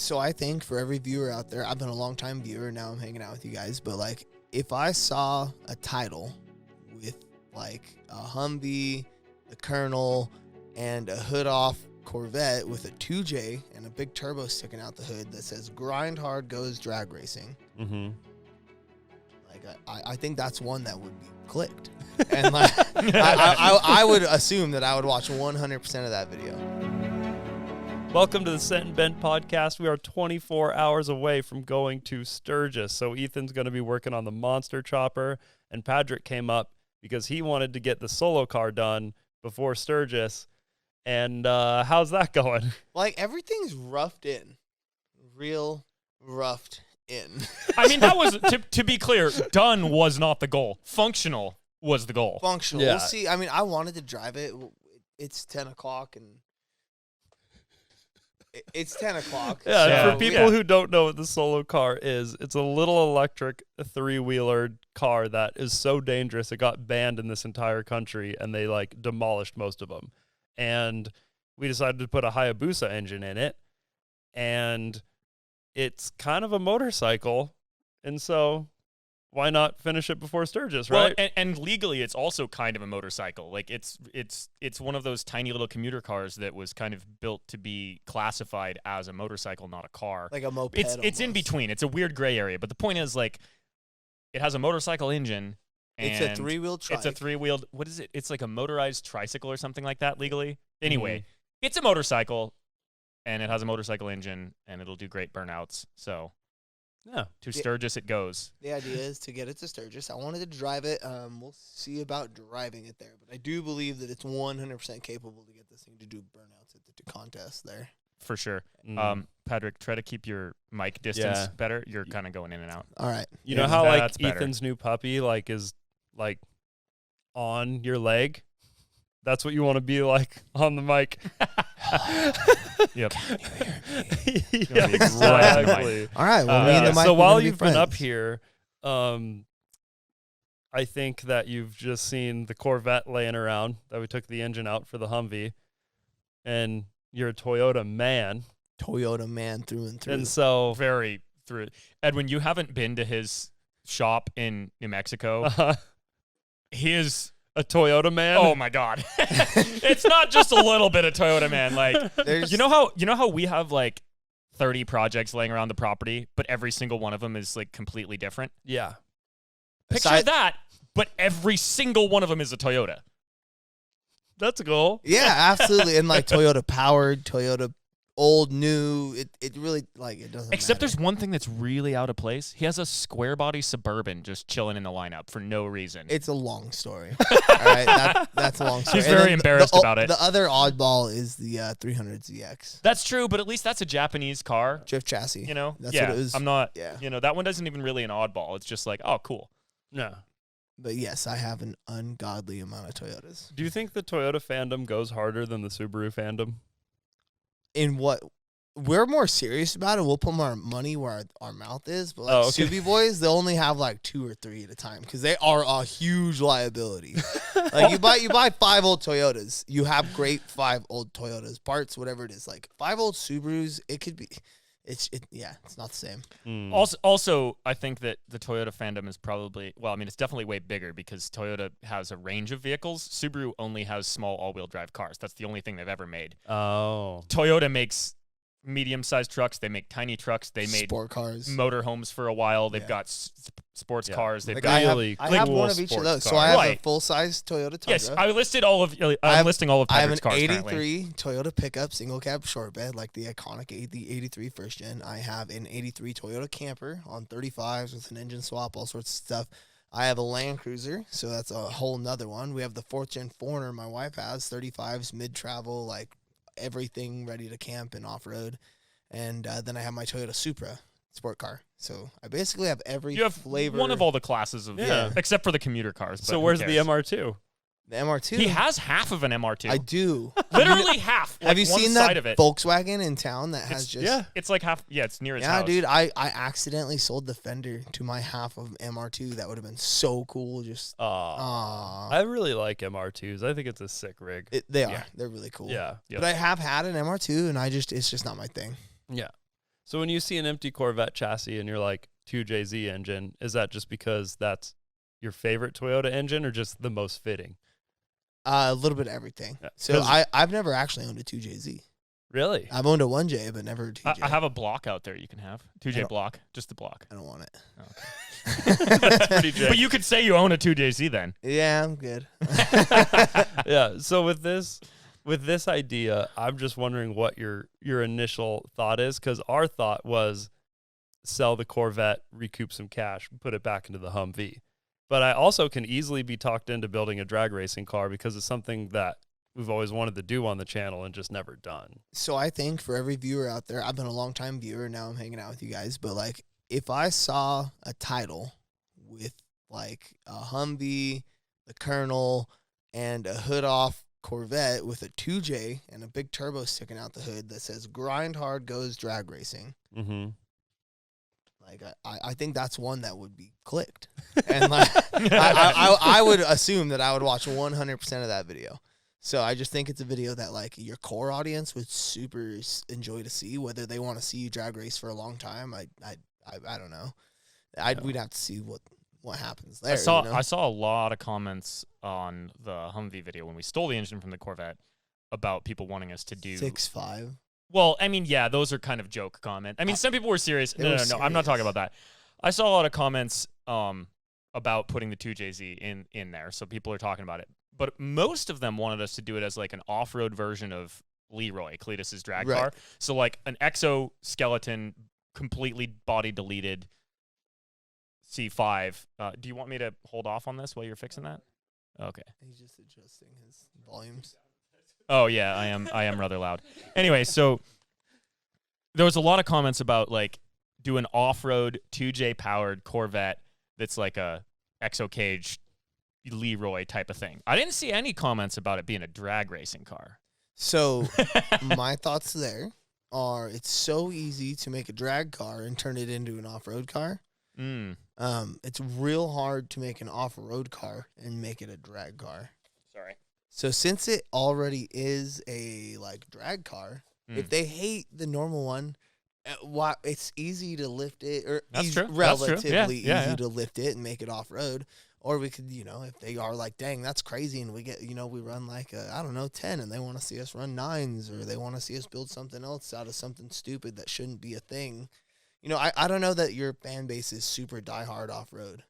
So I think for every viewer out there, I've been a long-time viewer. Now I'm hanging out with you guys. But, like, if I saw a title with, like, a Humvee, the Colonel, and a hood-off Corvette with a 2J and a big turbo sticking out the hood that says "Grind Hard Goes Drag Racing," like I think that's one that would be clicked, and like I would assume that I would watch 100% of that video. Welcome to the Scent and Bent podcast. We are 24 hours away from going to Sturgis, so Ethan's going to be working on the monster chopper, and Patrick came up because he wanted to get the solo car done before Sturgis. And how's that going? Like, everything's roughed in. Real roughed in. I mean, that was, to be clear, done was not the goal. Functional was the goal. Functional. Yeah. We'll see. I mean, I wanted to drive it. It's 10 o'clock, and it's 10 o'clock. Yeah, So, for people who don't know what the solo car is, it's a little electric three-wheeler car that is so dangerous it got banned in this entire country, and they, like, demolished most of them. And we decided to put a Hayabusa engine in it, and it's kind of a motorcycle, and so why not finish it before Sturgis, right? Well, and legally, it's also kind of a motorcycle. Like, it's one of those tiny little commuter cars that was kind of built to be classified as a motorcycle, not a car. Like a moped. It's in between. It's a weird gray area. But the point is, like, it has a motorcycle engine. It's a three-wheeled trike. It's a three-wheeled. What is it? It's like a motorized tricycle or something like that legally. Anyway, It's a motorcycle, and it has a motorcycle engine, and it'll do great burnouts. So, Yeah. to Sturgis it goes. The idea is to get it to Sturgis. I wanted to drive it. We'll see about driving it there, but I do believe that it's 100% capable to get this thing to do burnouts at the contest there. For sure. Mm. Patrick, try to keep your mic distance better. You're kind of going in and out. All right. You know how, like, That's better. Ethan's new puppy, like, is, like, on your leg? That's what you want to be like on the mic. Yep. Yeah, exactly. All right. Well, me and the mic So are while gonna be you've been up friends. here, I think that you've just seen the Corvette laying around that we took the engine out for the Humvee, and you're a Toyota man. Toyota man through and through. And so Very through it. Edwin, you haven't been to his shop in New Mexico. He is... a Toyota man. Oh my God. It's not just a little bit of Toyota man. Like, There's you know how we have like 30 projects laying around the property, but every single one of them is like completely different? Yeah. Picture that, but every single one of them is a Toyota. That's a goal. Yeah, absolutely. And like Toyota powered, Toyota old, new. It really, like, it doesn't Except matter. there's one thing that's really out of place. He has a square body Suburban just chilling in the lineup for no reason. It's a long story. All right, that's a long story. He's And very then embarrassed about it. The other oddball is the 300 ZX That's true, but at least that's a Japanese car. drift chassis. You know? That's yeah, what it was. I'm not, Yeah. you know, that one isn't even really an oddball. It's just like, oh, cool. Yeah. But yes, I have an ungodly amount of Toyotas. Do you think the Toyota fandom goes harder than the Subaru fandom? In what? We're more serious about it. We'll put more money where our mouth is. But like okay. Subi boys, they only have like 2 or 3 at a time because they are a huge liability. Like you buy 5 old Toyotas, you have great 5 old Toyotas parts, whatever it is. Like 5 old Subarus, it could be. It's not the same. Mm. Also, I think that the Toyota fandom is probably, well, I mean, it's definitely way bigger because Toyota has a range of vehicles. Subaru only has small all-wheel drive cars. That's the only thing they've ever made. Oh. Toyota makes medium-sized trucks. They make tiny trucks. They made Sport cars. motorhomes for a while. They've Yeah. got sports Yeah. cars. They've Like got I have cool one of each of sports those. So cars. I have a Right. full-size Toyota Tundra. Yes, I listed all of. I'm I have- listing all of I have Patrick's an cars 83 currently. Toyota pickup single cab short bed, like the iconic the 83 first gen. I have an 83 Toyota camper on 35s with an engine swap, all sorts of stuff. I have a Land Cruiser, so that's a whole nother one. We have the 4th gen Foreigner my wife has, 35s, mid-travel, like everything ready to camp and off-road. And then I have my Toyota Supra sport car. So I basically have every You have flavor. one of all the classes of, Yeah. except for the commuter cars. So but who where's the cares? MR2? The MR2. He has half of an MR2. I do. Literally half. Have you like one seen side that of it? Volkswagen in town that has just... Yeah. It's like half. Yeah, it's near his Yeah, house. dude, I accidentally sold the fender to my half of MR2. That would have been so cool. Just, I really like MR2s. I think it's a sick rig. they are. Yeah. They're really cool. Yeah. Yep. But I have had an MR2, and it's just not my thing. Yeah. So when you see an empty Corvette chassis and you're like 2JZ engine, is that just because that's your favorite Toyota engine or just the most fitting? A little bit of everything. Yeah, So I've never actually owned a 2JZ. Really? I've owned a 1J, but never a 2J. I have a block out there you can have. 2J block, just the block. I don't want it. Oh, okay. That's pretty But you could say you own a 2JZ then. Yeah, I'm good. Yeah. So with this idea, I'm just wondering what your initial thought is, because our thought was sell the Corvette, recoup some cash, put it back into the Humvee. But I also can easily be talked into building a drag racing car because it's something that we've always wanted to do on the channel and just never done. So I think for every viewer out there, I've been a long time viewer. Now I'm hanging out with you guys. But like, if I saw a title with like a Humvee, the Colonel, and a hood off Corvette with a 2J and a big turbo sticking out the hood that says "Grind Hard Goes Drag Racing," like I think that's one that would be clicked, and like I would assume that I would watch 100% of that video. So I just think it's a video that like your core audience would super enjoy to see. Whether they want to see you drag race for a long time, I don't know. We'd have to see what happens there. I saw a lot of comments on the Humvee video when we stole the engine from the Corvette about people wanting us to do 6.5. Well, I mean, yeah, those are kind of joke comment. I mean, some people were serious. No, I'm not talking about that. I saw a lot of comments about putting the 2JZ in there, so people are talking about it. But most of them wanted us to do it as like an off-road version of Leroy, Cletus's drag car. So like an exoskeleton, completely body deleted C5. Do you want me to hold off on this while you're fixing that? Okay. He's just adjusting his volumes. Oh yeah, I am rather loud. Anyway, so there was a lot of comments about like do an off-road 2J powered Corvette that's like a exo cage Leroy type of thing. I didn't see any comments about it being a drag racing car. So my thoughts there are it's so easy to make a drag car and turn it into an off-road car. It's real hard to make an off-road car and make it a drag car. Sorry. So since it already is a like drag car, if they hate the normal one, it's easy to lift it, or relatively easy to lift it and make it off-road. Or we could, if they are like, dang, that's crazy, and we get, we run like, 10, and they want to see us run 9s, or they want to see us build something else out of something stupid that shouldn't be a thing. I don't know that your fan base is super diehard off-road.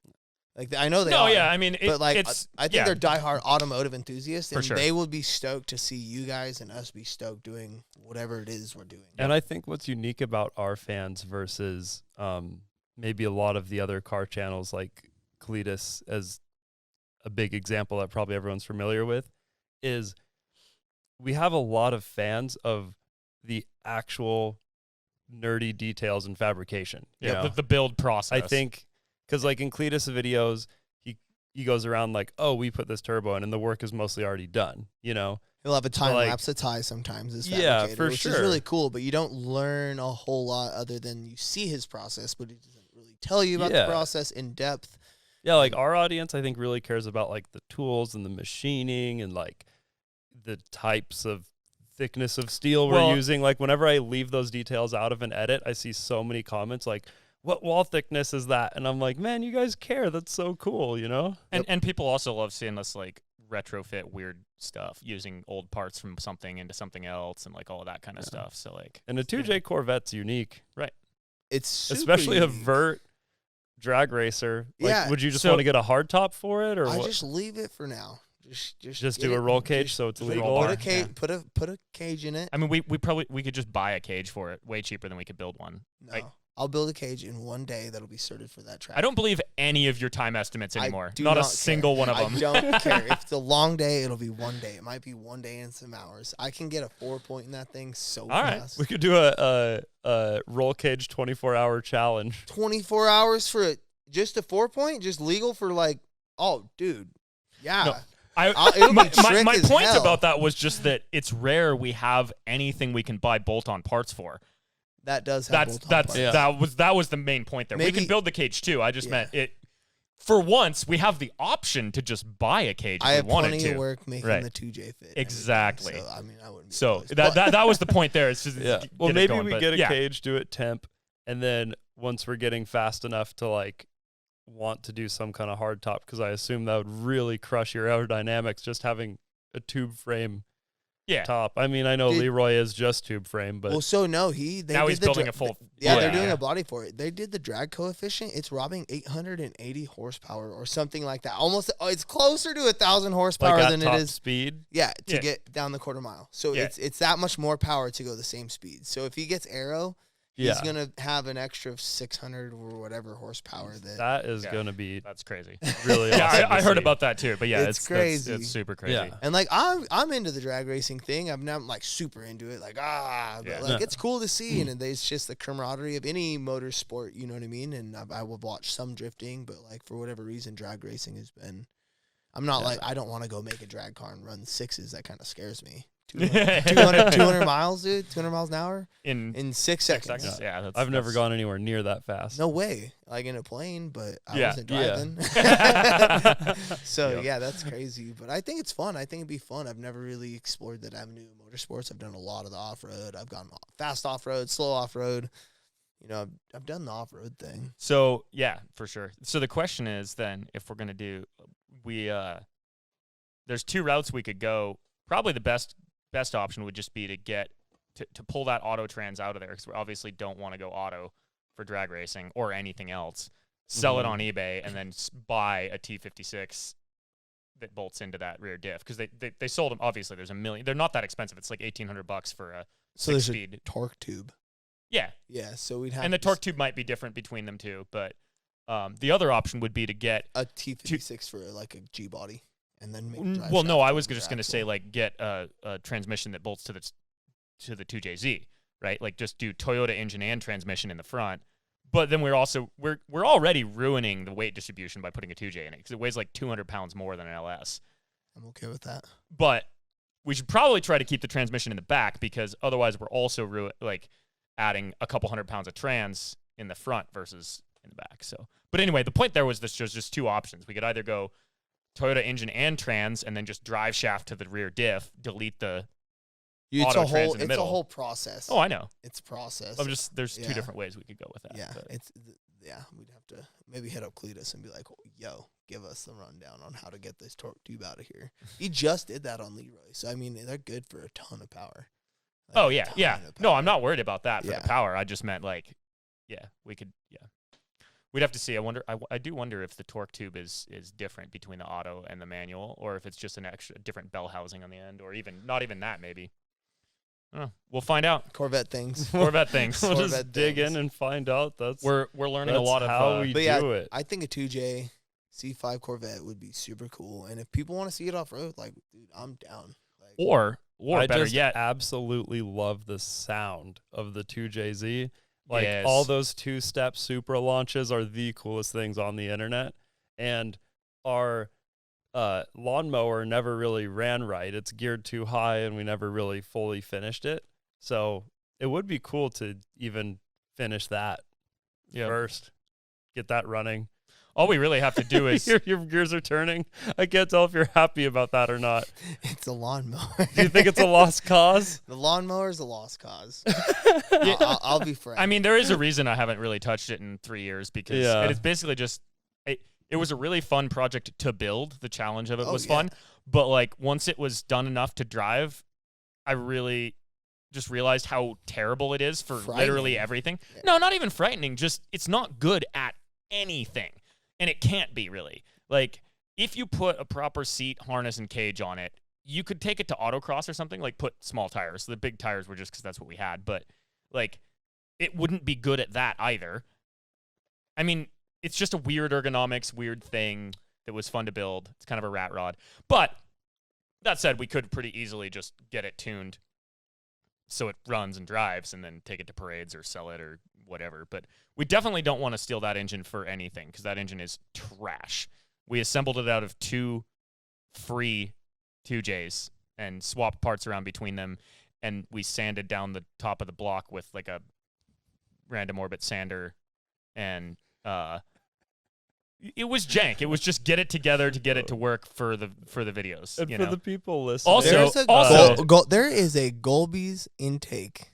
Like, I know they are. Yeah, I mean, but like, I think they're diehard automotive enthusiasts, and sure. they would be stoked to see you guys and us be stoked doing whatever it is we're doing. And I think what's unique about our fans versus maybe a lot of the other car channels like Cletus as a big example that probably everyone's familiar with is we have a lot of fans of the actual nerdy details and fabrication. Yeah, the build process. I think because like in Cletus videos, he goes around like, oh, we put this turbo in and the work is mostly already done, He'll have a time lapse of Ty sometimes as fabricator, which is really cool, but you don't learn a whole lot other than you see his process, but he doesn't really tell you about the process in depth. Yeah, like our audience, I think, really cares about like the tools and the machining and like the types of thickness of steel we're using. Like whenever I leave those details out of an edit, I see so many comments like, what wall thickness is that? And I'm like, man, you guys care. That's so cool, And people also love seeing us like retrofit weird stuff using old parts from something into something else and like all of that kind of stuff. So like, and a 2J Corvette's unique, right? It's especially unique. A vert drag racer. Like, would you just want to get a hard top for it, or I what? just leave it for now. Just do a roll cage, so it's legal. Put a cage in it. I mean, we could just buy a cage for it, way cheaper than we could build one. No, I'll build a cage in one day that'll be sorted for that track. I don't believe any of your time estimates anymore. Not a single one of them. I don't care. If it's a long day, it'll be one day. It might be 1 day and some hours. I can get a 4-point in that thing so fast. We could do a roll cage 24-hour challenge. 24 hours for just a 4-point, just legal for like, oh, dude, yeah. No. My point about that was just that it's rare we have anything we can buy bolt-on parts for. That does have bolt-on parts. That was the main point there. We can build the cage too. I just meant it. for once, we have the option to just buy a cage if I we have wanted plenty to. of work making Right. the 2J fit. Exactly. So I mean, I wouldn't. Be So opposed. that was the point there. It's just Well, maybe we get a yeah. cage, do it temp, and then once we're getting fast enough to like want to do some kind of hard top, because I assume that would really crush your aerodynamics just having a tube frame Yeah. top. I mean, I know Leroy is just tube frame, but Well, so no, Now he's building a full. Yeah, they're body. doing a body for it. They did the drag coefficient. It's robbing 880 horsepower or something like that. Almost, it's closer to 1,000 horsepower like at than top it is. speed. Yeah, to Yeah. get down the quarter mile. So Yeah. it's that much more power to go the same speed. So if he gets aero, he's gonna have an extra of 600 or whatever horsepower. That is Yeah. gonna be That's crazy. really Yeah, awesome. I to heard see. about that too. But yeah, It's crazy. It's super crazy. Yeah. And like I'm into the drag racing thing. I'm not like super into it. Like but Yeah. like it's cool to see, and it's just the camaraderie of any motorsport. You know what I mean? And I will watch some drifting, but like for whatever reason, drag racing has been. I'm not like I don't want to go make a drag car and run sixes. That kind of scares me. 200 miles, dude. 200 miles an hour in 6 seconds. Yeah, I've never gone anywhere near that fast. No way. Like in a plane, but I Yeah. wasn't Yeah. driving. So Yep. yeah, that's crazy. But I think it's fun. I think it'd be fun. I've never really explored that avenue of motorsports. I've done a lot of the off road. I've gone fast off road, slow off road. You know, I've done the off road thing. So yeah, for sure. So the question is then, if we're gonna do, there's two routes we could go. Probably the best option would just be to get to pull that auto trans out of there, because we obviously don't want to go auto for drag racing or anything else. Sell it on eBay and then buy a T56 that bolts into that rear diff, because they sold them. Obviously, there's a million. They're not that expensive. It's like $1,800 for a So there's six-speed. a torque tube. Yeah, Yeah, so we'd have and the torque tube might be different between them two, but the other option would be to get a T56 for like a G body, and then make drive well, no, shaft I was and just going to say axle. like get a transmission that bolts to the 2JZ, right? Like just do Toyota engine and transmission in the front. But then we're already ruining the weight distribution by putting a 2J in it, because it weighs like 200 pounds more than an LS. I'm okay with that. But we should probably try to keep the transmission in the back, because otherwise we're also adding a couple 100 pounds of trans in the front versus in the back. So, but anyway, the point there was there's just two options. We could either go Toyota engine and trans, and then just drive shaft to the rear diff, delete the It's auto a trans whole in the it's middle. a whole process. Oh, I know. It's a process. There's Yeah. two different ways we could go with that. Yeah, but- we'd have to maybe hit up Cletus and be like, yo, give us the rundown on how to get this torque tube out of here. He just did that on Leroy, so I mean they're good for a ton of power. Like, Oh a yeah, ton yeah. of No, power. I'm not worried about that for Yeah. the power. I just meant like, yeah, we could, yeah. We'd have to see. I do wonder if the torque tube is different between the auto and the manual, or if it's just an extra different bell housing on the end, or even not even that maybe. I don't know. We'll find out. Corvette things. Corvette things. We'll just Corvette dig things. in and find out. That's We're learning a that's lot of how we But do yeah, it. I think a 2J C5 Corvette would be super cool, and if people want to see it off road, like, dude, I'm down. Like, or I better just yet, absolutely love the sound of the 2JZ. Like Yes. all those two-step Supra launches are the coolest things on the internet. And our lawnmower never really ran right. It's geared too high, and we never really fully finished it. So it would be cool to even finish that first. Get that running. all we really have to do is Your gears are turning. I can't tell if you're happy about that or not. it's a lawnmower. Do you think it's a lost cause? The lawnmower is a lost cause. Yeah. I'll be frank. I mean, there is a reason I haven't really touched it in 3 years, because Yeah. it's basically just it was a really fun project to build. The challenge of it Oh, was yeah. fun, but like once it was done enough to drive, I really just realized how terrible it is for literally Frightening. everything. Yeah. No, not even frightening. Just it's not good at anything, and it can't be really. Like if you put a proper seat, harness, and cage on it, you could take it to autocross or something. Like put small tires. The big tires were just because that's what we had, but like it wouldn't be good at that either. I mean, it's just a weird ergonomics, weird thing that was fun to build. It's kind of a rat rod. But that said, we could pretty easily just get it tuned so it runs and drives, and then take it to parades or sell it or whatever. But we definitely don't want to steal that engine for anything, because that engine is trash. We assembled it out of 2 free 2Js and swapped parts around between them, and we sanded down the top of the block with like a random orbit sander and It was jank. It was just get it together to get it to work for the videos. And you for know? the people listening, Also, there is a Golby's intake.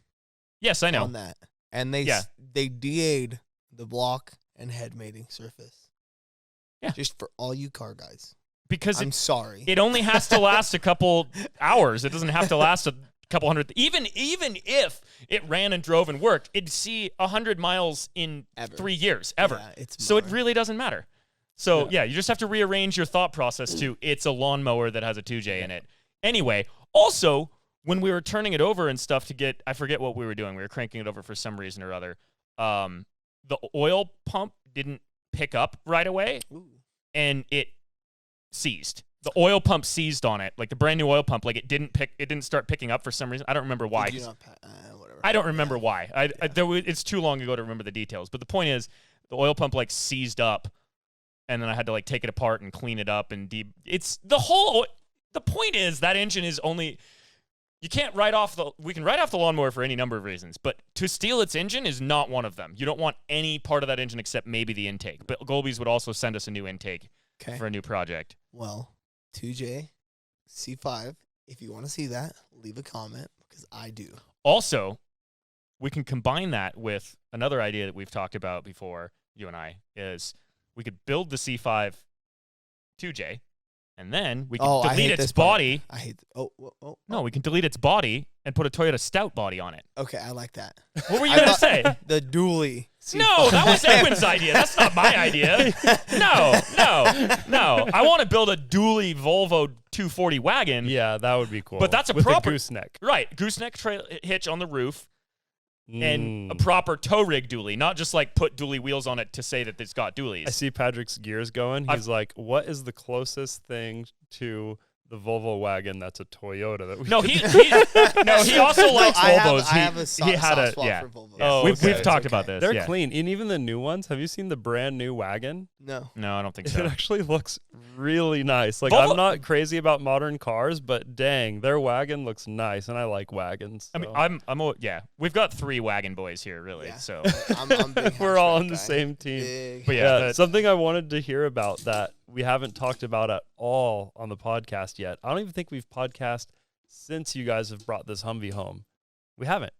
Yes, I know. On that, and they DA'd the block and head mating surface. Yeah, just for all you car guys. Because I'm sorry, it only has to last a couple hours. It doesn't have to last a couple hundred. Even if it ran and drove and worked, it'd see 100 miles in 3 years ever. Yeah, so it really doesn't matter. So you just have to rearrange your thought process to it's a lawnmower that has a 2J in it. Anyway, also when we were turning it over and stuff to get, I forget what we were doing. We were cranking it over for some reason or other. The oil pump didn't pick up right away, and it seized. The oil pump seized on it, like the brand new oil pump. Like it didn't start picking up for some reason. I don't remember why. Whatever. I don't remember why. It's too long ago to remember the details. But the point is, the oil pump like seized up, and then I had to like take it apart and clean it up and it's the whole. The point is that engine is only. You can't write off we can write off the lawnmower for any number of reasons, but to steal its engine is not one of them. You don't want any part of that engine except maybe the intake. But Golby's would also send us a new intake for a new project. Well, 2J, C5, if you want to see that, leave a comment because I do. Also, we can combine that with another idea that we've talked about before, you and I, is we could build the C5 2J, and then we can delete its body. I hate. No, we can delete its body and put a Toyota Stout body on it. Okay, I like that. What were you going to say? The dually. No, that was Edwin's idea. That's not my idea. No. I want to build a dually Volvo 240 wagon. Yeah, that would be cool. But that's a with proper gooseneck. Right, gooseneck hitch on the roof. And a proper tow rig dually, not just like put dually wheels on it to say that it's got dualies. I see Patrick's gears going. He's like, what is the closest thing to the Volvo wagon that's a Toyota? That we he also likes Volvos. I have a soft spot for Volvos. Oh, we've talked about this. They're clean. And even the new ones, have you seen the brand new wagon? No, I don't think so. It actually looks really nice. Like I'm not crazy about modern cars, but dang, their wagon looks nice, and I like wagons. So. I mean, we've got 3 wagon boys here, really. Yeah. So I'm big we're all on the same team. But yeah, something I wanted to hear about that we haven't talked about at all on the podcast yet. I don't even think we've podcast since you guys have brought this Humvee home. We haven't.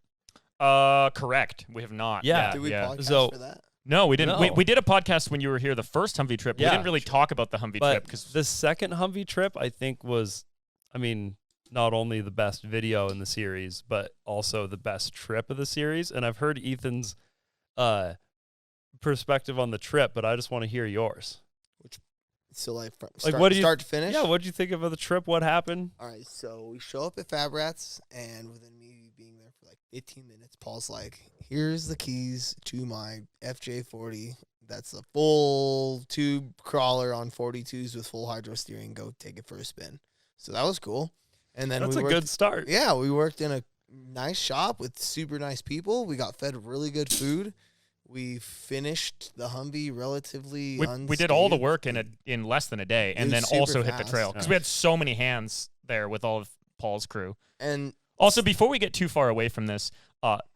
Correct. We have not. Yeah. Did we podcast for that? No, we didn't. No. We did a podcast when you were here the first Humvee trip. Yeah, we didn't really talk about the Humvee trip because the second Humvee trip I think was, not only the best video in the series, but also the best trip of the series. And I've heard Ethan's perspective on the trip, but I just want to hear yours. So what do you start to finish? Yeah, what did you think of the trip? What happened? All right, so we show up at Fab Rats, and within me being there for like 15 minutes, Paul's like, "Here's the keys to my FJ40. That's a full tube crawler on 42s with full hydro steering. Go take it for a spin." So that was cool. And then that's a good start. Yeah, we worked in a nice shop with super nice people. We got fed really good food. We finished the Humvee relatively unscathed. We did all the work in less than a day, and then also hit the trail because we had so many hands there with all of Paul's crew. And also, before we get too far away from this,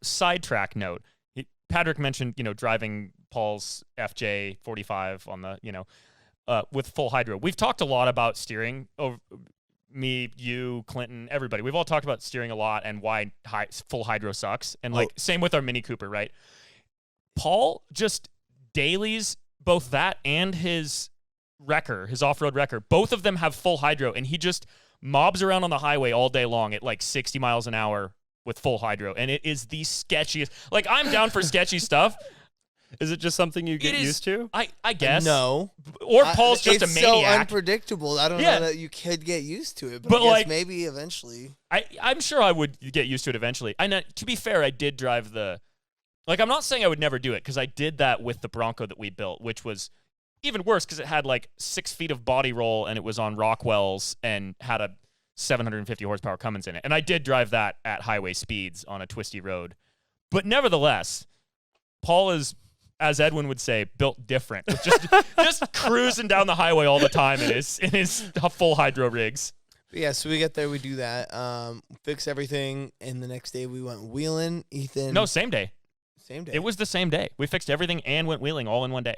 sidetrack note: Patrick mentioned driving Paul's FJ45 on the with full hydro. We've talked a lot about steering. Me, you, Clinton, everybody. We've all talked about steering a lot and why full hydro sucks. And same with our Mini Cooper, right? Paul just dailies both that and his wrecker, his off-road wrecker. Both of them have full hydro, and he just mobs around on the highway all day long at like 60 miles an hour with full hydro, and it is the sketchiest. Like, I'm down for sketchy stuff. Is it just something you get used to? I guess. No. Or Paul's just a maniac. It's so unpredictable. I don't know that you could get used to it, but I guess maybe eventually. I'm sure I would get used to it eventually. And to be fair, I did drive the... I'm not saying I would never do it, because I did that with the Bronco that we built, which was even worse because it had 6 feet of body roll, and it was on Rockwells and had a 750 horsepower Cummins in it. And I did drive that at highway speeds on a twisty road. But nevertheless, Paul is, as Edwin would say, built different. Just cruising down the highway all the time in his full hydro rigs. Yeah, so we get there, we do that, fix everything, and the next day we went wheeling. Ethan. No, same day. Same day. It was the same day. We fixed everything and went wheeling all in one day.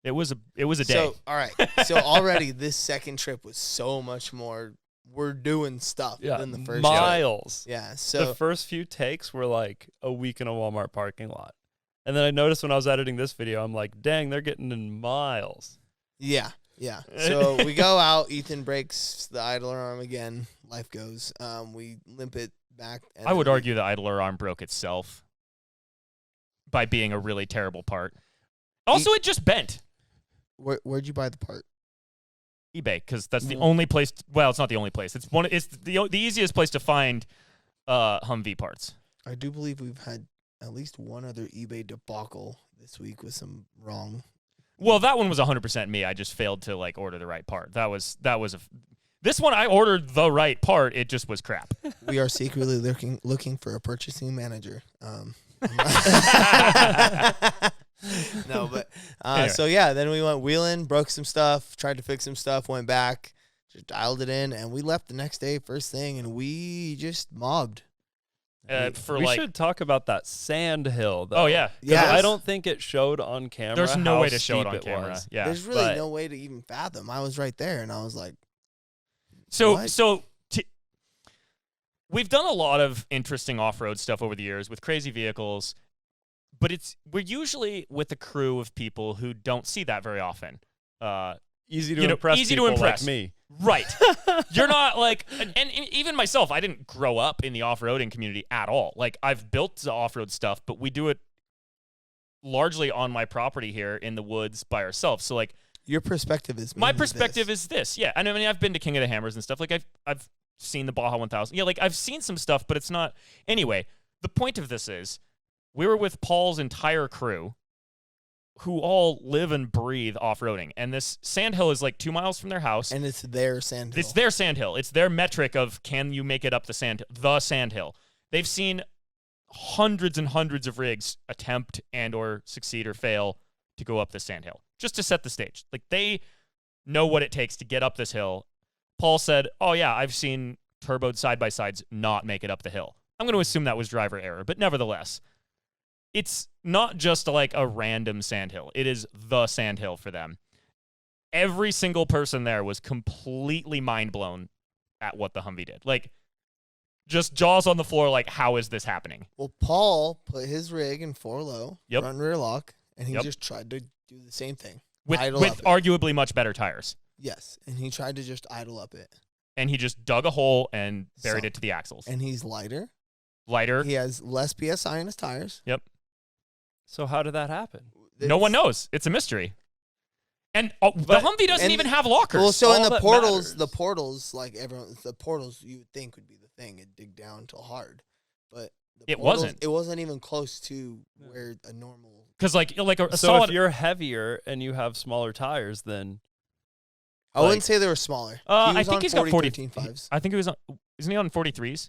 It was a day. So, all right. So already this second trip was so much more. We're doing stuff than the first miles. trip. Yeah. So the first few takes were like a week in a Walmart parking lot. And then I noticed when I was editing this video, I'm like, dang, they're getting in miles. Yeah. Yeah. So we go out. Ethan breaks the idler arm again. Life goes. We limp it back. And I would argue the idler arm broke itself by being a really terrible part. Also, it just bent. Where'd you buy the part? eBay, because that's the only place. Well, it's not the only place. It's the easiest place to find Humvee parts. I do believe we've had at least one other eBay debacle this week with some wrong. Well, that one was 100% me. I just failed to order the right part. This one I ordered the right part. It just was crap. We are secretly looking for a purchasing manager. No, but anyway. So yeah, then we went wheeling, broke some stuff, tried to fix some stuff, went back, just dialed it in, and we left the next day first thing, and we just mobbed. We should talk about that sand hill, though. Oh yeah, I don't think it showed on camera. There's no way to show it on camera. camera. Yeah, there's really no way to even fathom. I was right there, and I was like, we've done a lot of interesting off-road stuff over the years with crazy vehicles. But we're usually with a crew of people who don't see that very often. Easy to impress people like me. Right. You're not and even myself, I didn't grow up in the off-roading community at all. I've built the off-road stuff, but we do it largely on my property here in the woods by ourselves. So your perspective is my perspective is this. Yeah. And I mean, I've been to King of the Hammers and stuff. I've seen the Baja 1000. Yeah, I've seen some stuff, but it's not. Anyway, the point of this is, we were with Paul's entire crew, who all live and breathe off-roading. And this sandhill is 2 miles from their house. And it's their sandhill. It's their sandhill. It's their metric of, can you make it up the sandhill. They've seen hundreds and hundreds of rigs attempt and or succeed or fail to go up this sandhill, just to set the stage. They know what it takes to get up this hill. Paul said, oh yeah, I've seen turboed side-by-sides not make it up the hill. I'm going to assume that was driver error, but nevertheless, it's not just a random sandhill. It is the sandhill for them. Every single person there was completely mind blown at what the Humvee did. Just jaws on the floor. How is this happening? Well, Paul put his rig in 4-low, front and rear lock, and he just tried to do the same thing with arguably much better tires. Yes, and he tried to just idle up it. And he just dug a hole and buried it to the axles. And he's lighter. He has less PSI in his tires. Yep. So how did that happen? No one knows. It's a mystery. And the Humvee doesn't even have lockers. Well, so in the portals, matters. the portals you would think would be the thing. It'd dig down till hard, but it wasn't. It wasn't even close to where a normal. Because a so solid. If you're heavier and you have smaller tires, then I wouldn't say they were smaller. I think he's got 13.5s. I think he was on. Isn't he on 43s?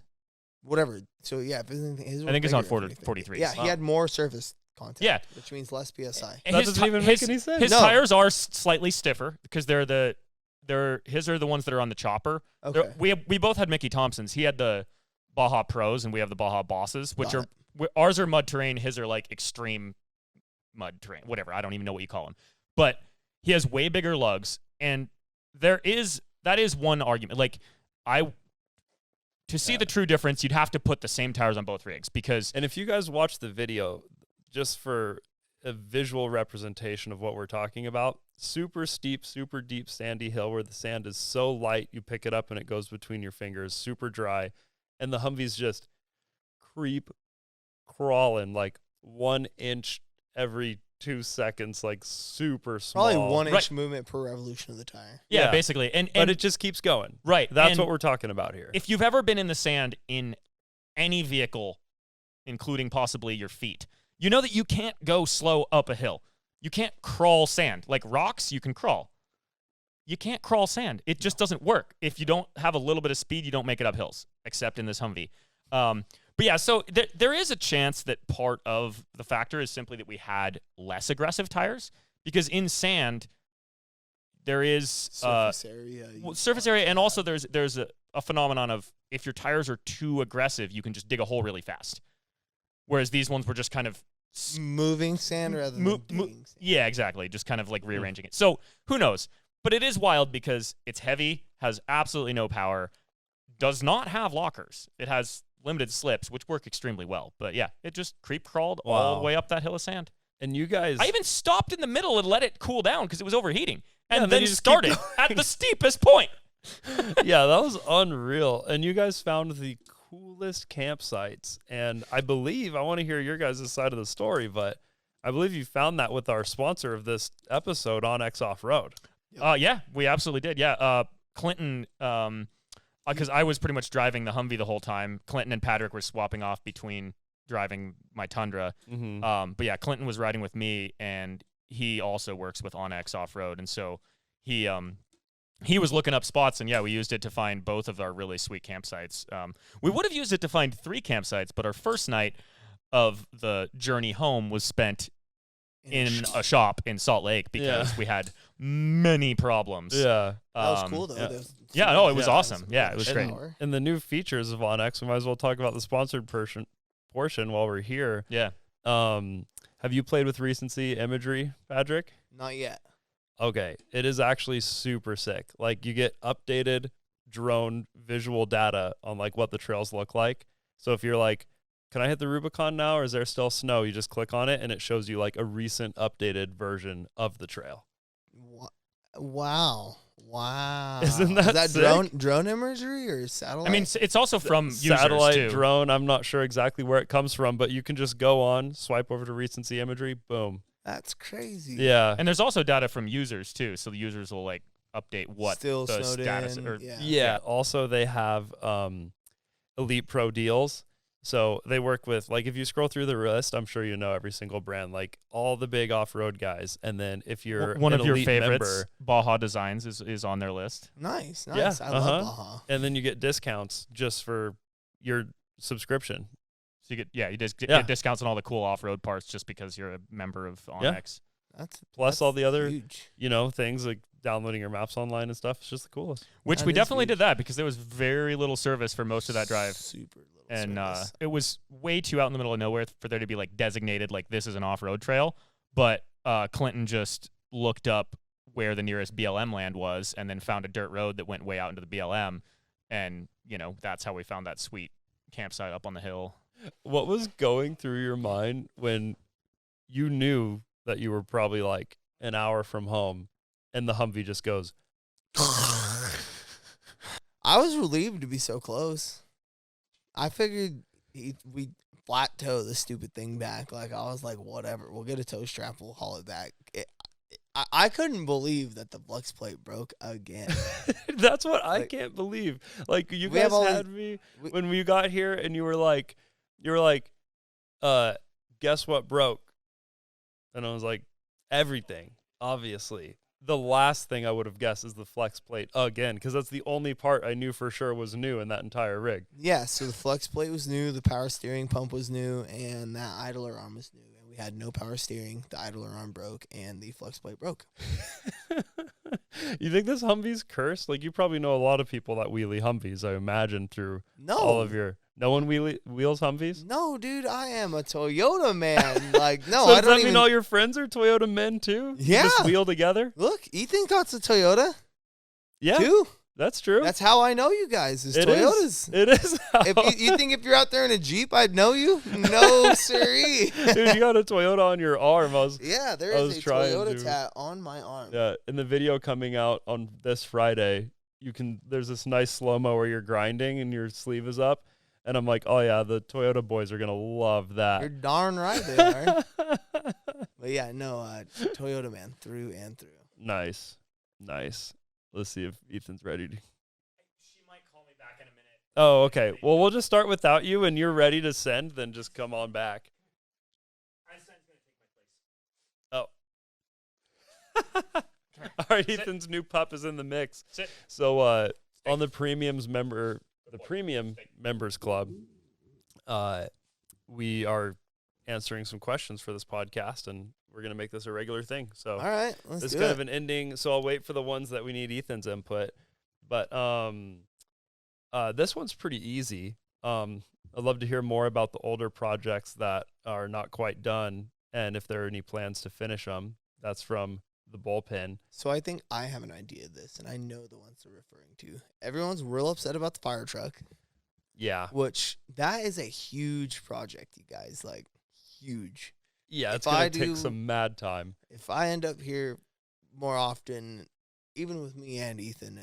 Whatever. So yeah, I think he's on 43s. Yeah, he had more surface content. Yeah, which means less PSI. That doesn't even make any sense. His tires are slightly stiffer because his are the ones that are on the chopper. Okay. We both had Mickey Thompsons. He had the Baja Pros and we have the Baja Bosses, which ours are mud terrain. His are extreme mud terrain. Whatever. I don't even know what you call them. But he has way bigger lugs, and that is one argument. To see the true difference, you'd have to put the same tires on both rigs because. And if you guys watch the video, just for a visual representation of what we're talking about, super steep, super deep sandy hill where the sand is so light you pick it up and it goes between your fingers, super dry, and the Humvee's just crawling 1 inch every 2 seconds, super small. Probably 1 inch movement per revolution of the tire. Yeah, basically. But it just keeps going. Right. That's what we're talking about here. If you've ever been in the sand in any vehicle, including possibly your feet, you know that you can't go slow up a hill. You can't crawl sand. Rocks, you can crawl. You can't crawl sand. It just doesn't work. If you don't have a little bit of speed, you don't make it up hills, except in this Humvee. But yeah, so there is a chance that part of the factor is simply that we had less aggressive tires, because in sand there is surface area, and also there's a phenomenon of if your tires are too aggressive, you can just dig a hole really fast. Whereas these ones were just kind of moving sand rather than digging sand. Yeah, exactly. Just kind of like rearranging it. So who knows? But it is wild because it's heavy, has absolutely no power, does not have lockers. It has limited slips, which work extremely well. But yeah, it just creep crawled all the way up that hill of sand. And you guys, I even stopped in the middle and let it cool down because it was overheating, and then then you just started keep at the steepest point. yeah, that was unreal. And you guys found the coolest campsites. And I want to hear your guys' side of the story, but I believe you found that with our sponsor of this episode, OnX Off-Road. Yeah, we absolutely did. Yeah, Clinton, because I was pretty much driving the Humvee the whole time. Clinton and Patrick were swapping off between driving my Tundra. Mm-hmm. But yeah, Clinton was riding with me, and he also works with OnX Off-Road, and so he was looking up spots, and yeah, we used it to find both of our really sweet campsites. We would have used it to find 3 campsites, but our first night of the journey home was spent in a shop in Salt Lake because we had many problems. Yeah. That was cool, though. Yeah, no, it was awesome. Yeah, it was great. And the new features of OnX, we might as well talk about the sponsored portion while we're here. Yeah. Have you played with recency imagery, Patrick? Not yet. Okay. It is actually super sick. Like, you get updated drone visual data on, like, what the trails look like. So if you're like, can I hit the Rubicon now, or is there still snow? You just click on it, and it shows you, like, a recent updated version of the trail. Wow. Isn't that Is that sick? drone imagery or satellite? I mean, it's also from satellite users, too. drone. I'm not sure exactly where it comes from, but you can just go on, swipe over to recency imagery, boom. That's crazy. Yeah. And there's also data from users, too, so the users will, like, update what Still the snowed status in, or Yeah. Also, they have Elite Pro deals. So they work with, like, if you scroll through the list, I'm sure you know every single brand, like all the big off-road guys. And then if you're one an of your elite favorites, member, Baja Designs is on their list. Nice. Yeah, I love Baja. and then you get discounts just for your subscription. So you just get discounts on all the cool off-road parts just because you're a member of OnX. Plus all the other, huge. Things like downloading your maps online and stuff. It's just the coolest. Which That we is definitely huge. did that because there was very little service for most of that drive. Super little And service. it was way too out in the middle of nowhere for there to be like designated like this is an off-road trail. But Clinton just looked up where the nearest BLM land was and then found a dirt road that went way out into the BLM. And, that's how we found that sweet campsite up on the hill. What was going through your mind when you knew that you were probably like an hour from home and the Humvee just goes? I was relieved to be so close. I figured we'd flat tow the stupid thing back. Like, I was like, whatever. We'll get a tow strap. We'll haul it back. I couldn't believe that the flex plate broke again. That's what I can't believe. Like, you guys had me when we got here and you were like, guess what broke? And I was like, everything, obviously. The last thing I would have guessed is the flex plate again, because that's the only part I knew for sure was new in that entire rig. Yeah, so the flex plate was new, the power steering pump was new, and that idler arm was new. And we had no power steering. The idler arm broke, and the flex plate broke. You think this Humvee's cursed? Like, you probably know a lot of people that wheelie Humvees, I imagine, through all of your... No one wheels Humvees? No, dude, I am a Toyota man. Like, no, So I does don't that even... mean all your friends are Toyota men, too? Yeah. You just wheel together? Look, Ethan got a Toyota, Yeah, too. that's true. That's how I know you guys, is It Toyotas. is. It is. If you think if you're out there in a Jeep, I'd know you? No, sirree. Dude, you got a Toyota on your arm. Yeah, there I is was a trying Toyota to- tat on my arm. Yeah, in the video coming out on this Friday, there's this nice slow-mo where you're grinding and your sleeve is up. And I'm like, oh, yeah, the Toyota boys are going to love that. You're darn right they are. But yeah, no, Toyota man, through and through. Nice. Let's see if Ethan's ready. She might call me back in a minute. Oh, okay. Well, we'll just start without you, and you're ready to send, then just come on back. Oh. All right, Ethan's new pup is in the mix. Sit. So on the premium members club, we are answering some questions for this podcast, and we're going to make this a regular thing. So All right, let's this do is kind it. of an ending, so I'll wait for the ones that we need Ethan's input. But this one's pretty easy. I'm I'd love to hear more about the older projects that are not quite done, and if there are any plans to finish them. That's from the bullpen. So I think I have an idea of this, and I know the ones they're referring to. Everyone's real upset about the fire truck, Yeah. which that is a huge project, you guys. Like, huge. Yeah, If it's going I to take do- some mad time. If I end up here more often, even with me and Ethan,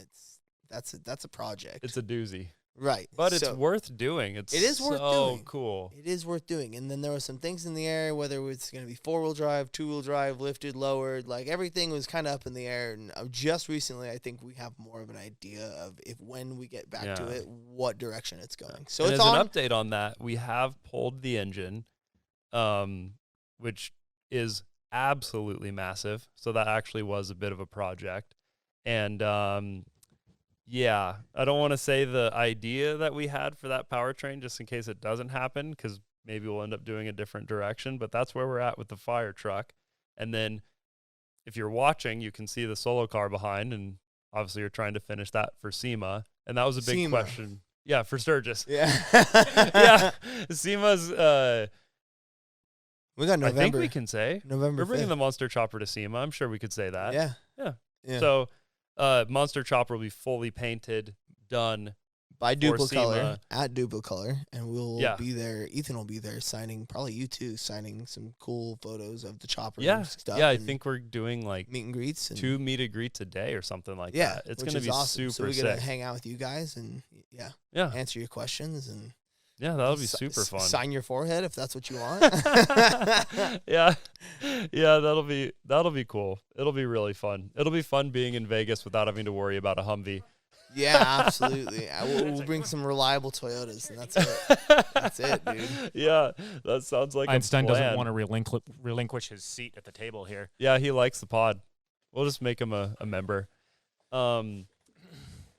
that's a project. It's a doozy. Right. But it's So worth doing. It is worth doing. Cool. it is worth doing. And then there were some things in the air, whether it's going to be 4-wheel drive, 2-wheel drive, lifted, lowered. Like, everything was kind of up in the air. And just recently, I think we have more of an idea of when we get back to Yeah. it, what direction it's going. So And it's as on. an update on that, we have pulled the engine, which is absolutely massive. So that actually was a bit of a project. And yeah, I don't want to say the idea that we had for that powertrain just in case it doesn't happen, because maybe we'll end up doing a different direction. But that's where we're at with the fire truck. And then if you're watching, you can see the solo car behind, and obviously you're trying to finish that for SEMA. And that was a big SEMA. question. Yeah, for Sturgis. Yeah. Yeah, SEMA's. We got November. I think we can say November we're bringing 5th. the Monster Chopper to SEMA. I'm sure we could say that. Yeah. Yeah. Yeah. So, Monster Chopper will be fully painted, done. By Duplicolor, SEMA. at Duplicolor, and we'll Yeah. be there. Ethan will be there signing, probably you too, signing some cool photos of the chopper Yeah, and stuff. yeah. I and think we're doing like meet and greets. And 2 meet and greets a day or something like yeah, that. It's which going to is be awesome. super So we get to sick. hang out with you guys and Yeah, answer your questions and yeah. That'll be si- super fun. Sign your forehead if that's what you want. Yeah, yeah. That'll be cool. It'll be really fun. It'll be fun being in Vegas without having to worry about a Humvee. Yeah, absolutely. We'll bring some reliable Toyotas, and that's it. That's it, dude. Yeah, that sounds like Einstein a doesn't plan. want to relinquish his seat at the table here. Yeah, he likes the pod. We'll just make him a member.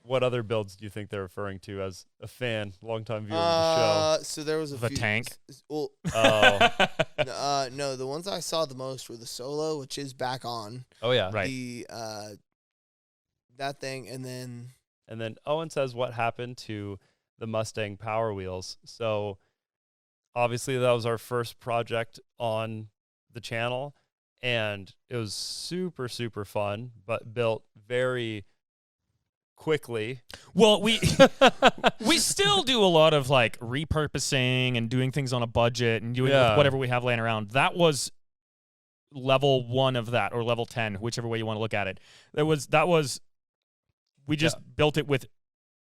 What other builds do you think they're referring to as a fan, longtime viewer of the So there was a The few, tank? Well, show? Oh, no, the ones I saw the most were the Solo, which is back on. oh yeah. Right. The that thing, and then And then Owen says, what happened to the Mustang Power Wheels? So obviously that was our first project on the channel, and it was super, super fun, but built very quickly. Well, we still do a lot of like repurposing and doing things on a budget and doing Yeah. with whatever we have laying around. That was level 1 of that, or level 10, whichever way you want to look at it. We just built it with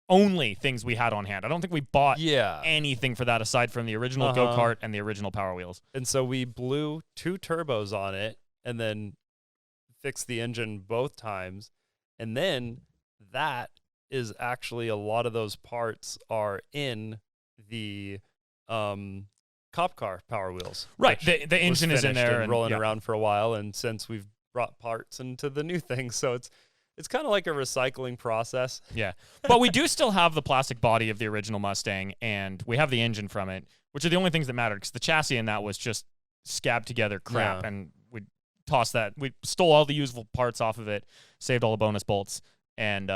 only things we had on hand. I don't think we bought Yeah. anything for that aside from the original Uh-huh. go-kart and the original Power Wheels. And so we blew 2 turbos on it and then fixed the engine both times. And then that is actually a lot of those parts are in the cop car Power Wheels. Right. which The engine was is in finished there and rolling yeah. around for a while. And since we've brought parts into the new thing, so it's kind of like a recycling process. Yeah. But we do still have the plastic body of the original Mustang, and we have the engine from it, which are the only things that matter, because the chassis in that was just scabbed together crap, Yeah. and we tossed that. We stole all the usable parts off of it, saved all the bonus bolts, and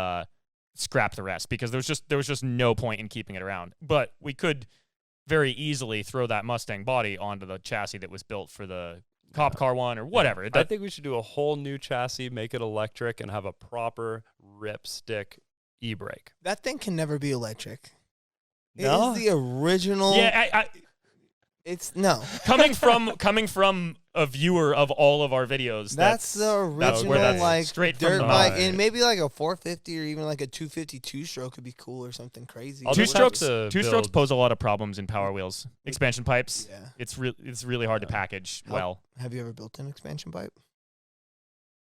scrapped the rest, because there was just no point in keeping it around. But we could very easily throw that Mustang body onto the chassis that was built for the cop car one or whatever. I think we should do a whole new chassis, make it electric, and have a proper ripstick e-brake. that thing can never be electric. No? It is the original. yeah, It's no. coming from a viewer of all of our videos, That's the that's original, where that's like straight from dirt the bike, mind. and maybe like a 450 or even like a 252 stroke could be cool or something crazy. I'll two just have strokes. to Two strokes build- pose a lot of problems in Power Wheels. Expansion pipes. Yeah. It's really hard to package How- well. Have you ever built an expansion pipe?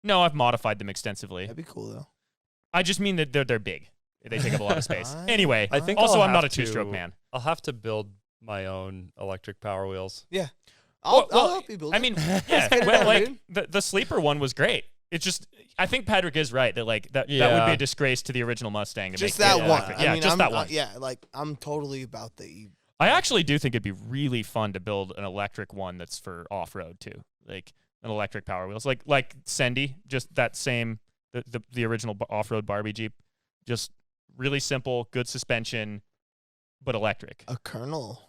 No, I've modified them extensively. That'd be cool though. I just mean that they're big. They take up a lot of space. Fine. Anyway, I think also I'll I'm not a have two-stroke to- man. I'll have to build my own electric Power Wheels. I'll Well, help you build I it. mean, Let's yeah, get it well, done, like dude. the sleeper one was great. It's just, I think Patrick is right that like that would Yeah. be a disgrace to the original Mustang to Just make that it one. electric. Yeah, I mean, just I'm, that one. yeah, like I'm totally about the. I actually do think it'd be really fun to build an electric one that's for off-road too, like an electric Power Wheels, like Sendy, just that same the original off-road Barbie Jeep, just really simple, good suspension, but electric. A Colonel.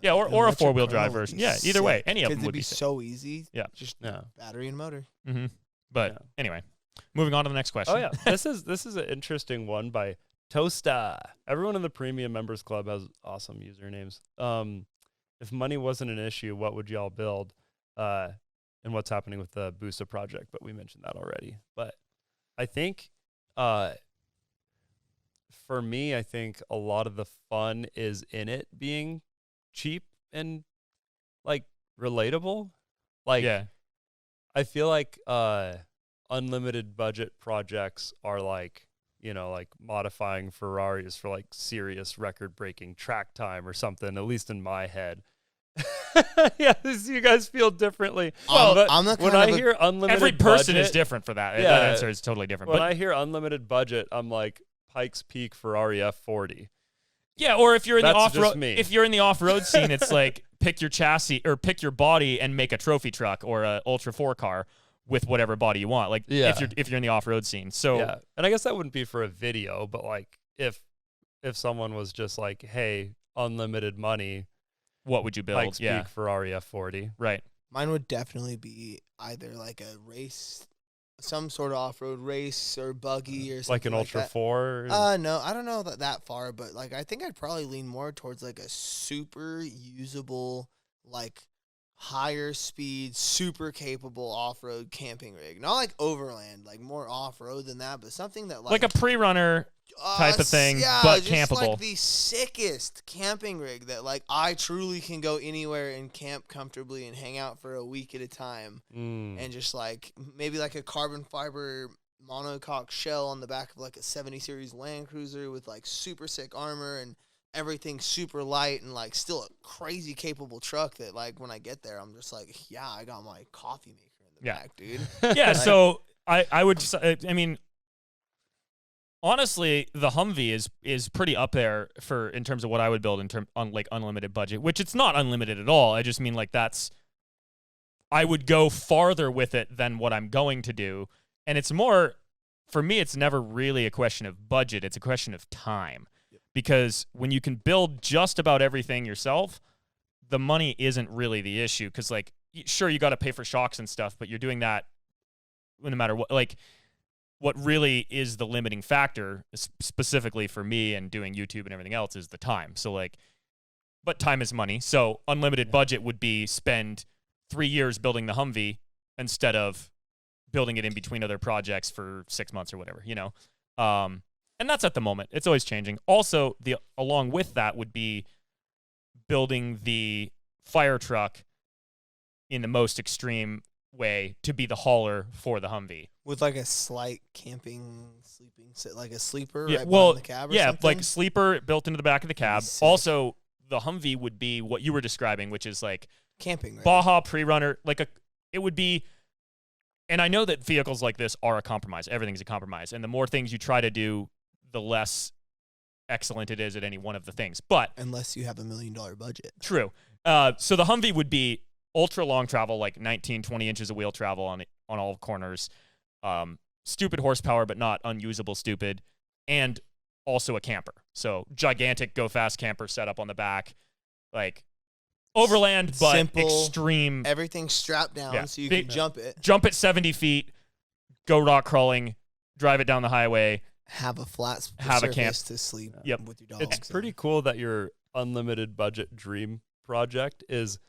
Yeah, or a Electric 4-wheel Corolla drive would version. be Yeah, either way, any of Kids them would be be sick. so easy. Yeah. Just Yeah. battery and motor. Mm-hmm. But Yeah. anyway, moving on to the next question. Oh yeah, this is an interesting one by Toasta. Everyone in the Premium Members Club has awesome usernames. If money wasn't an issue, what would y'all build? And what's happening with the Busa project? But we mentioned that already. But I think, for me, I think a lot of the fun is in it being cheap and like relatable. Like, Yeah. I feel like unlimited budget projects are like, like modifying Ferraris for like serious record-breaking track time or something, at least in my head. Yeah, you guys feel differently. Well, but I'm the when kind I of hear unlimited Every person budget, is different for that. Yeah. That answer is totally different. When But I hear unlimited budget, I'm like Pikes Peak Ferrari F40. yeah, or if you're in the That's just off-road, me. if you're in the off-road scene, it's like pick your chassis or pick your body and make a trophy truck or a Ultra 4 car with whatever body you want. Like Yeah. if you're in the off-road scene. So Yeah, and I guess that wouldn't be for a video, but like if someone was just like, hey, unlimited money, what would you build? Pikes Yeah, Peak Ferrari F40. right. Mine would definitely be either like a race, some sort of off-road race or buggy or something Like an Ultra that. 4? No, I don't know that far, but like I think I'd probably lean more towards like a super usable, like higher speed, super capable off-road camping rig. Not like overland, like more off-road than that, but something that Like a pre-runner type of thing, yeah, but just campable. like the sickest camping rig that like I truly can go anywhere and camp comfortably and hang out for a week at a time. And just like maybe like a carbon fiber monocoque shell on the back of like a 70 series Land Cruiser with like super sick armor and everything super light and like still a crazy capable truck that like when I get there I'm just like, yeah, I got my coffee maker in the Yeah. back, dude. Yeah, so I would just, I mean, honestly, the Humvee is pretty up there for in terms of what I would build on like unlimited budget, which it's not unlimited at all. I just mean like I would go farther with it than what I'm going to do. And it's more, for me, it's never really a question of budget. It's a question of time. Because when you can build just about everything yourself, the money isn't really the issue. Because, like, sure, you got to pay for shocks and stuff, but you're doing that no matter what. Like, what really is the limiting factor, specifically for me and doing YouTube and everything else, is the time. So, like, but time is money. So, unlimited budget would be spend 3 years building the Humvee instead of building it in between other projects for 6 months or whatever, and that's at the moment. It's always changing. Also, along with that would be building the fire truck in the most extreme way to be the hauler for the Humvee. With like a slight camping sleeping set, like a sleeper Yeah, right well, behind the cab or yeah, something? like sleeper built into the back of the cab. Sick. Also, the Humvee would be what you were describing, which is like camping, right? Baja pre-runner, it would be, and I know that vehicles like this are a compromise. Everything's a compromise. And the more things you try to do, the less excellent it is at any one of the things. But Unless you have $1 million budget. true. So the Humvee would be ultra long travel, like 19, 20 inches of wheel travel on all corners. Stupid horsepower, but not unusable stupid. And also a camper. So gigantic go fast camper setup on the back. Like overland, but Simple. extreme. Everything's strapped down Yeah. so you Big- can jump it. Jump at 70 feet, go rock crawling, drive it down the highway. Have a flat Have a surface camp. to sleep Yep. with your dog. It's pretty cool that your unlimited budget dream project is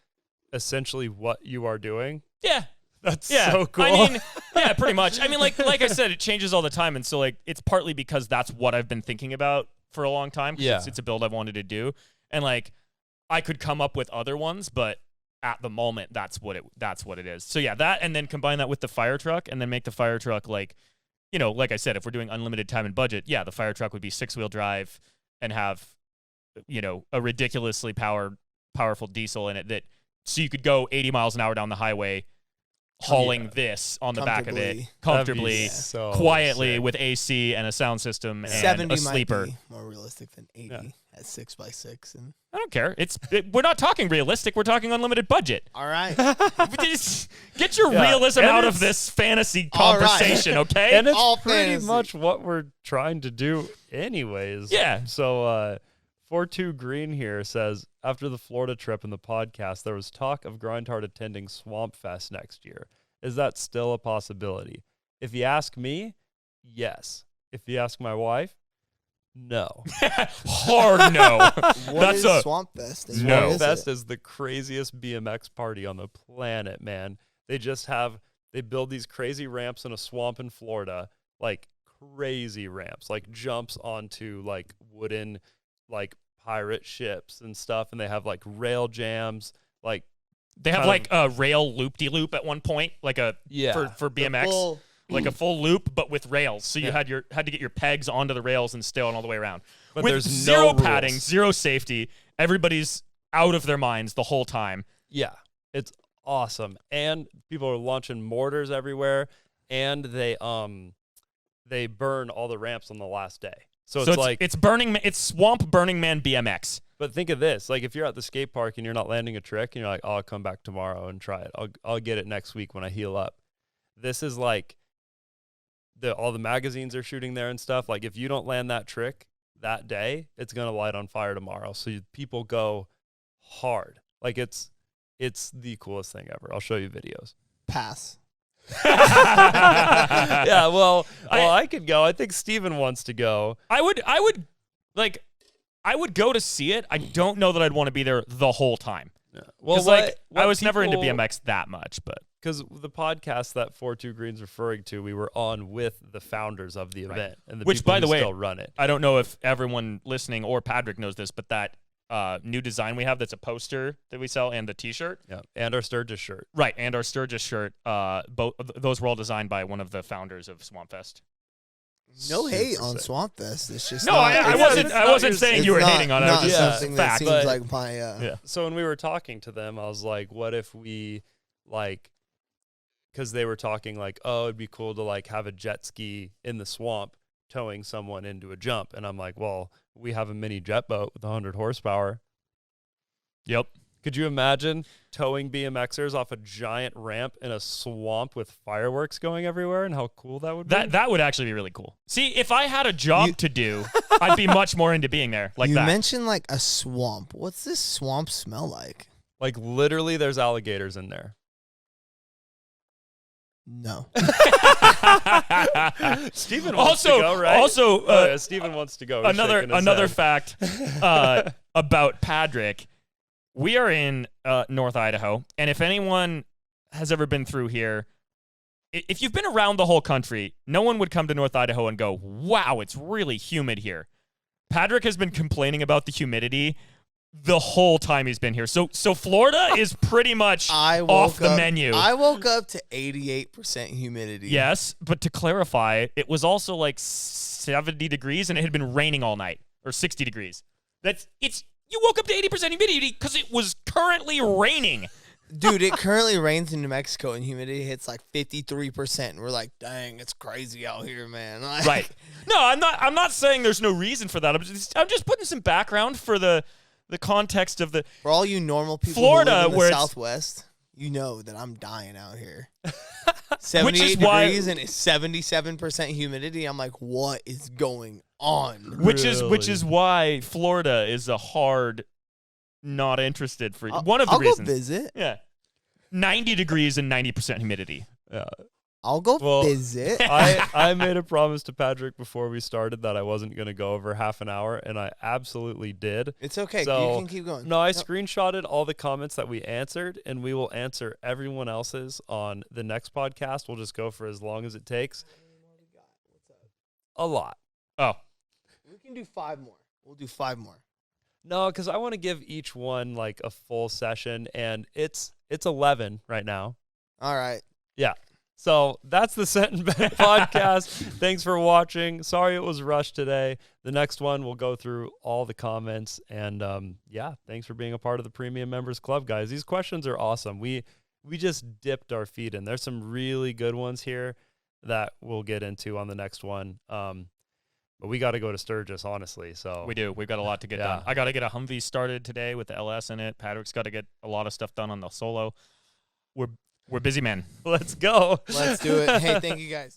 essentially what you are doing. Yeah. That's Yeah. so cool. I mean, yeah, pretty much. I mean, like I said, it changes all the time. And so, like, it's partly because that's what I've been thinking about for a long time. 'Cause Yeah. It's a build I've wanted to do. And, like, I could come up with other ones, but at the moment, that's what it is. So, yeah, that, and then combine that with the fire truck and then make the fire truck, like, like I said, if we're doing unlimited time and budget, yeah, the fire truck would be 6-wheel drive and have, a ridiculously powerful diesel in it so you could go 80 miles an hour down the highway hauling this on the back of it comfortably, That'd be so quietly sick. with AC and a sound system and 70 a sleeper. might be more realistic than 80 Yeah. at 6x6. And I don't care. We're not talking realistic. We're talking unlimited budget. all right. Just get your Yeah, realism and out of it's- this fantasy All right. conversation, okay? And it's All pretty fantasy. much what we're trying to do anyways. Yeah. So 42 Green here says, after the Florida trip and the podcast, there was talk of Grindhard attending Swamp Fest next year. Is that still a possibility? If you ask me, yes. If you ask my wife, no. Hard no. What is Swamp Fest? No. Swamp Fest is the craziest BMX party on the planet, man. They build these crazy ramps in a swamp in Florida, like crazy ramps, like jumps onto like wooden like pirate ships and stuff, and they have like rail jams, like they have like a rail loop-de-loop at one point, like for BMX, like a full loop but with rails. So you had to get your pegs onto the rails and stay on all the way around. But with there's zero no padding, rules. zero safety. Everybody's out of their minds the whole time. Yeah, it's awesome, and people are launching mortars everywhere, and they burn all the ramps on the last day. So it's Swamp Burning Man BMX. But think of this, like if you're at the skate park and you're not landing a trick and you're like, oh, I'll come back tomorrow and try it. I'll get it next week when I heal up. This is like all the magazines are shooting there and stuff. Like if you don't land that trick that day, it's going to light on fire tomorrow. So people go hard. Like it's the coolest thing ever. I'll show you videos. Pass. Yeah, well, I could go. I think Steven wants to go. I would go to see it. I don't know that I'd want to be there the whole time. Yeah. Well, I was never into BMX that much, but because the podcast that 42 Green's referring to, we were on with the founders of the event, and the which, people by the who way, still run it. I don't know if everyone listening or Patrick knows this, but that new design we have, that's a poster that we sell, and the T-shirt, Yeah, and our Sturgis shirt. right, and our Sturgis shirt. Both those were all designed by one of the founders of Swamp Fest. No hate Super on sick. Swamp Fest. It's just No, not, I it's- wasn't saying you were hating on it. Not It was just something fact. that seems but- like my. Yeah. So when we were talking to them, I was like, what if we because they were talking like, oh, it'd be cool to like have a jet ski in the swamp towing someone into a jump. And I'm like, well, we have a mini jet boat with 100 horsepower. Yep. Could you imagine towing BMXers off a giant ramp in a swamp with fireworks going everywhere, and how cool that would be? That would actually be really cool. See, if I had a job to do, I'd be much more into being there. Like you that. mentioned like a swamp. What's this swamp smell like? Like literally there's alligators in there. No. Steven wants to go, right? Also, yeah, Steven wants to go. He's shaking his another head. fact about Patrick. We are in North Idaho, and if anyone has ever been through here, if you've been around the whole country, no one would come to North Idaho and go, wow, it's really humid here. Patrick has been complaining about the humidity the whole time he's been here. So Florida is pretty much off the menu. I woke up to 88% humidity. Yes, but to clarify, it was also like 70 degrees, and it had been raining all night, or 60 degrees. You woke up to 80% humidity because it was currently raining. Dude, it currently rains in New Mexico, and humidity hits like 53%. And we're like, dang, it's crazy out here, man. Like, Right. No, I'm not saying there's no reason for that. I'm just putting some background for the context of the For all you normal people Florida, who live in where the it's- Southwest, you know that I'm dying out here. Which 78 is why- degrees and it's 77% humidity. I'm like, what is going on? which is why Florida is a hard not interested for one of the I'll reasons. go visit. Yeah. 90 degrees and 90% humidity. Yeah. I'll go Well, visit. I made a promise to Patrick before we started that I wasn't going to go over half an hour, and I absolutely did. It's okay. So, you can keep going. No, I screenshotted all the comments that we answered, and we will answer everyone else's on the next podcast. We'll just go for as long as it takes. A lot. Oh. We can do 5 more. We'll do 5 more. No, because I want to give each one like a full session, and it's 11 right now. All right. Yeah. So that's the Sent and Back podcast. Thanks for watching. Sorry it was rushed today. The next one, we'll go through all the comments. And yeah, thanks for being a part of the Premium Members Club, guys. These questions are awesome. We just dipped our feet in. There's some really good ones here that we'll get into on the next one. But we got to go to Sturgis, honestly. So We do. We've got a lot to get done. I got to get a Humvee started today with the LS in it. Patrick's got to get a lot of stuff done on the Solo. We're busy men. let's go. Let's do it. Hey, thank you guys.